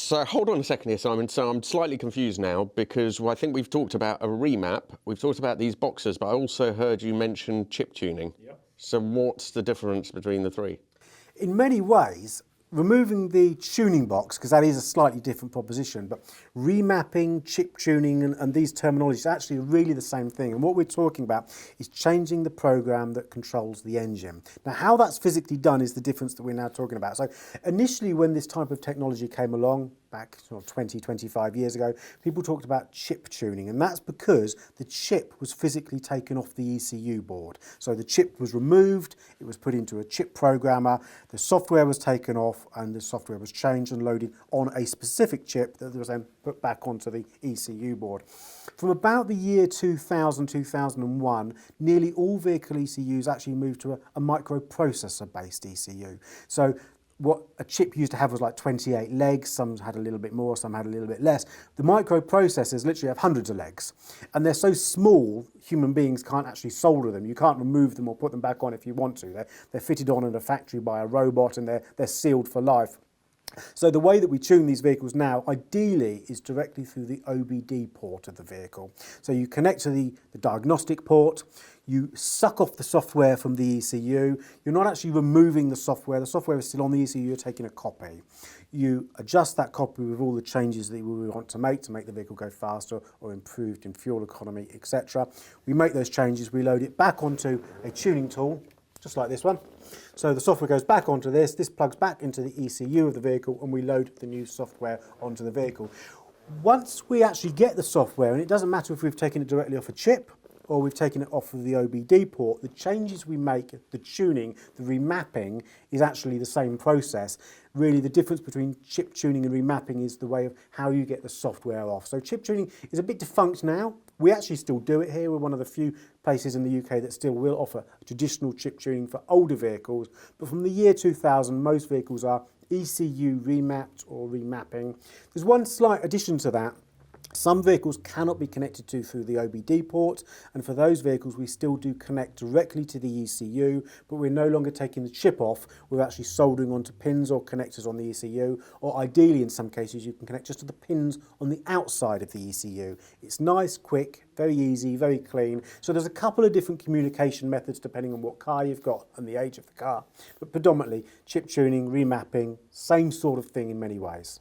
So hold on a second here, Simon. So I'm slightly confused now because I think we've talked about a remap, we've talked about these boxes, but I also heard you mention chip tuning. Yep. So what's the difference between the three? In many ways, removing the tuning box, because that is a slightly different proposition, but remapping, chip tuning and these terminologies are actually really the same thing. And what we're talking about is changing the program that controls the engine. Now, how that's physically done is the difference that we're now talking about. So initially, when this type of technology came along, back sort of 20, 25 years ago, people talked about chip tuning, and that's because the chip was physically taken off the ECU board. So the chip was removed, it was put into a chip programmer, the software was taken off, and the software was changed and loaded on a specific chip that was then put back onto the ECU board. From about the year 2000, 2001, nearly all vehicle ECUs actually moved to a microprocessor-based ECU. So what a chip used to have was like 28 legs, some had a little bit more, some had a little bit less. The microprocessors literally have hundreds of legs, and they're so small, human beings can't actually solder them. You can't remove them or put them back on if you want to. They're fitted on in a factory by a robot, and they're sealed for life. So the way that we tune these vehicles now, ideally, is directly through the OBD port of the vehicle. So you connect to the diagnostic port, you suck off the software from the ECU, you're not actually removing the software is still on the ECU, you're taking a copy. You adjust that copy with all the changes that we want to make the vehicle go faster or improved in fuel economy, etc. We make those changes, we load it back onto a tuning tool, just like this one. So the software goes back onto this plugs back into the ECU of the vehicle, and we load the new software onto the vehicle. Once we actually get the software, and it doesn't matter if we've taken it directly off a chip or we've taken it off of the OBD port, the changes we make, the tuning, the remapping is actually the same process. Really, the difference between chip tuning and remapping is the way of how you get the software off. So chip tuning is a bit defunct now. We actually still do it here. We're one of the few places in the UK that still will offer traditional chip tuning for older vehicles. But from the year 2000, most vehicles are ECU remapped or remapping. There's one slight addition to that. Some vehicles cannot be connected to through the OBD port, and for those vehicles we still do connect directly to the ECU, but we're no longer taking the chip off, we're actually soldering onto pins or connectors on the ECU, or ideally in some cases you can connect just to the pins on the outside of the ECU. It's nice, quick, very easy, very clean. So there's a couple of different communication methods depending on what car you've got and the age of the car, but predominantly chip tuning, remapping, same sort of thing in many ways.